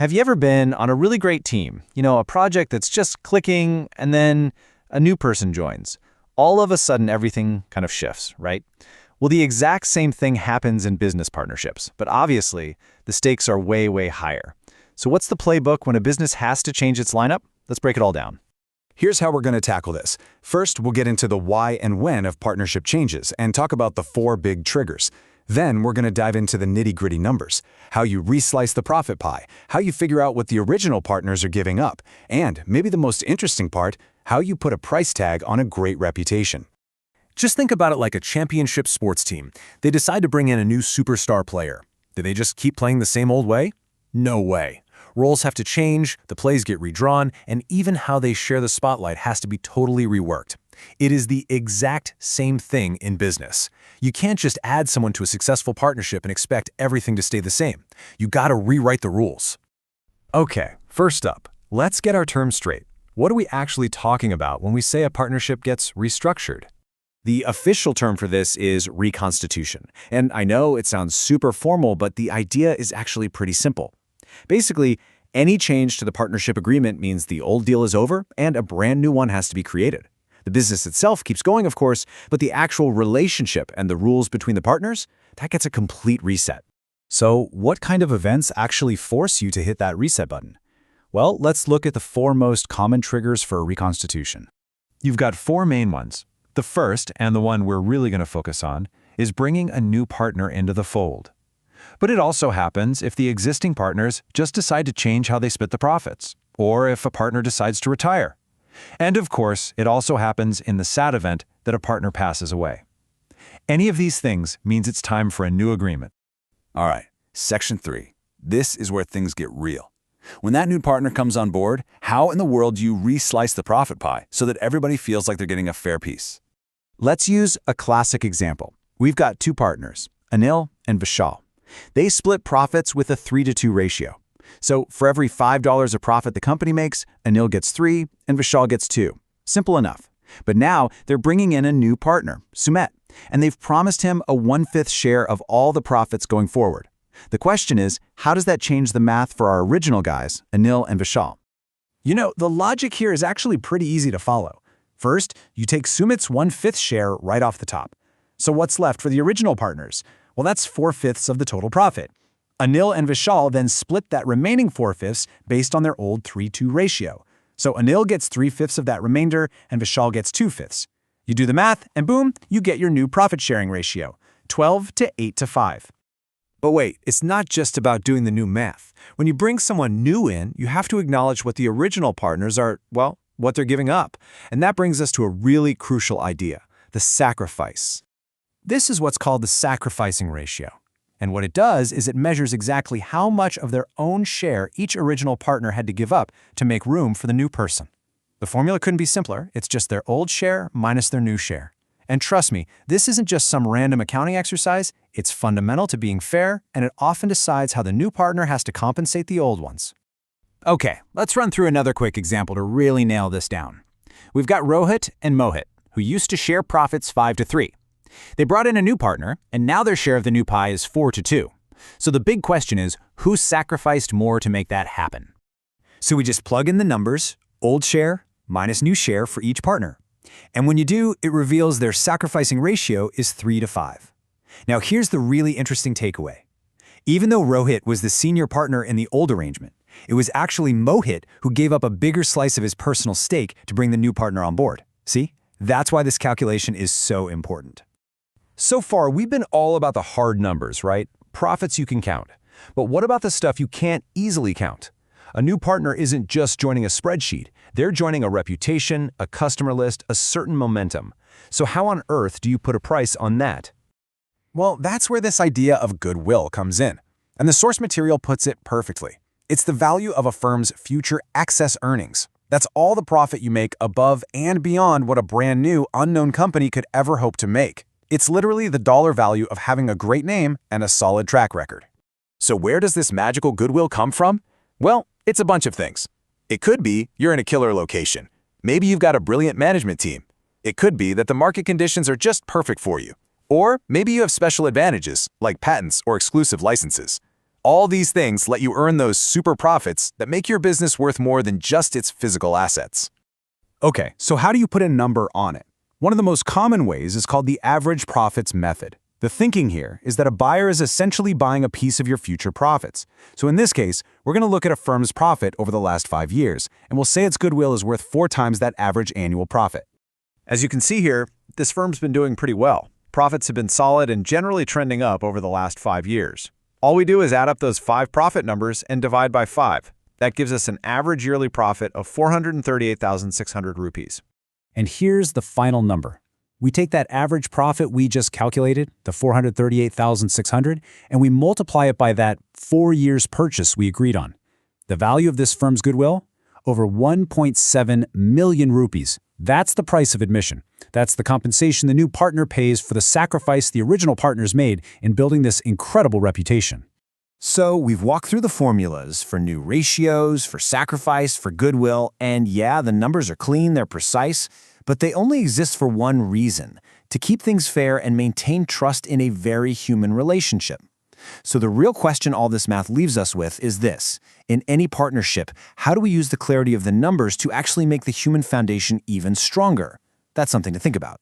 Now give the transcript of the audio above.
Have you ever been on a really great team? A project that's just clicking, and then a new person joins. All of a sudden, everything kind of shifts, right? Well, the exact same thing happens in business partnerships, but obviously, the stakes are way, way higher. So what's the playbook when a business has to change its lineup? Let's break it all down. Here's how we're going to tackle this. First, we'll get into the why and when of partnership changes and talk about the 4 big triggers. Then we're going to dive into the nitty-gritty numbers, how you reslice the profit pie, how you figure out what the original partners are giving up, and maybe the most interesting part, how you put a price tag on a great reputation. Just think about it like a championship sports team. They decide to bring in a new superstar player. Do they just keep playing the same old way? No way. Roles have to change, the plays get redrawn, and even how they share the spotlight has to be totally reworked. It is the exact same thing in business. You can't just add someone to a successful partnership and expect everything to stay the same. You gotta rewrite the rules. Okay, first up, let's get our terms straight. What are we actually talking about when we say a partnership gets restructured? The official term for this is reconstitution. And I know it sounds super formal, but the idea is actually pretty simple. Basically, any change to the partnership agreement means the old deal is over and a brand new one has to be created. The business itself keeps going, of course, but the actual relationship and the rules between the partners, that gets a complete reset. So what kind of events actually force you to hit that reset button? Well, let's look at the 4 most common triggers for a reconstitution. You've got 4 main ones. The first, and the one we're really going to focus on, is bringing a new partner into the fold. But it also happens if the existing partners just decide to change how they split the profits, or if a partner decides to retire. And of course, it also happens in the sad event that a partner passes away. Any of these things means it's time for a new agreement. All right, Section 3. This is where things get real. When that new partner comes on board, how in the world do you reslice the profit pie so that everybody feels like they're getting a fair piece? Let's use a classic example. We've got 2 partners, Anil and Vishal. They split profits with a 3-to-2 ratio. So for every $5 of profit the company makes, Anil gets 3 and Vishal gets 2. Simple enough. But now they're bringing in a new partner, Sumet, and they've promised him a 1/5 share of all the profits going forward. The question is, how does that change the math for our original guys, Anil and Vishal? The logic here is actually pretty easy to follow. First, you take Sumit's 1/5 share right off the top. So what's left for the original partners? Well, that's 4/5 of the total profit. Anil and Vishal then split that remaining 4/5 based on their old 3-2 ratio. So Anil gets 3/5 of that remainder and Vishal gets 2/5. You do the math and boom, you get your new profit-sharing ratio, 12 to 8 to 5. But wait, it's not just about doing the new math. When you bring someone new in, you have to acknowledge what the original partners are, well, what they're giving up. And that brings us to a really crucial idea, the sacrifice. This is what's called the sacrificing ratio. And what it does is it measures exactly how much of their own share each original partner had to give up to make room for the new person. The formula couldn't be simpler. It's just their old share minus their new share. And trust me, this isn't just some random accounting exercise. It's fundamental to being fair, and it often decides how the new partner has to compensate the old ones. Okay, let's run through another quick example to really nail this down. We've got Rohit and Mohit, who used to share profits 5-3. They brought in a new partner, and now their share of the new pie is 4-2. So the big question is, who sacrificed more to make that happen? So we just plug in the numbers, old share minus new share for each partner. And when you do, it reveals their sacrificing ratio is 3-5. Now here's the really interesting takeaway. Even though Rohit was the senior partner in the old arrangement, it was actually Mohit who gave up a bigger slice of his personal stake to bring the new partner on board. See? That's why this calculation is so important. So far, we've been all about the hard numbers, right? Profits you can count. But what about the stuff you can't easily count? A new partner isn't just joining a spreadsheet. They're joining a reputation, a customer list, a certain momentum. So how on earth do you put a price on that? Well, that's where this idea of goodwill comes in. And the source material puts it perfectly. It's the value of a firm's future excess earnings. That's all the profit you make above and beyond what a brand new, unknown company could ever hope to make. It's literally the dollar value of having a great name and a solid track record. So where does this magical goodwill come from? Well, it's a bunch of things. It could be you're in a killer location. Maybe you've got a brilliant management team. It could be that the market conditions are just perfect for you. Or maybe you have special advantages, like patents or exclusive licenses. All these things let you earn those super profits that make your business worth more than just its physical assets. Okay, so how do you put a number on it? One of the most common ways is called the average profits method. The thinking here is that a buyer is essentially buying a piece of your future profits. So in this case, we're going to look at a firm's profit over the last 5 years, and we'll say its goodwill is worth 4 times that average annual profit. As you can see here, this firm's been doing pretty well. Profits have been solid and generally trending up over the last 5 years. All we do is add up those 5 profit numbers and divide by 5. That gives us an average yearly profit of 438,600 rupees. And here's the final number. We take that average profit we just calculated, the 438,600, and we multiply it by that 4 years purchase we agreed on. The value of this firm's goodwill? Over 1.7 million rupees. That's the price of admission. That's the compensation the new partner pays for the sacrifice the original partners made in building this incredible reputation. So we've walked through the formulas for new ratios, for sacrifice, for goodwill, and yeah, the numbers are clean, they're precise, but they only exist for one reason: to keep things fair and maintain trust in a very human relationship. So the real question all this math leaves us with is this: in any partnership, how do we use the clarity of the numbers to actually make the human foundation even stronger? That's something to think about.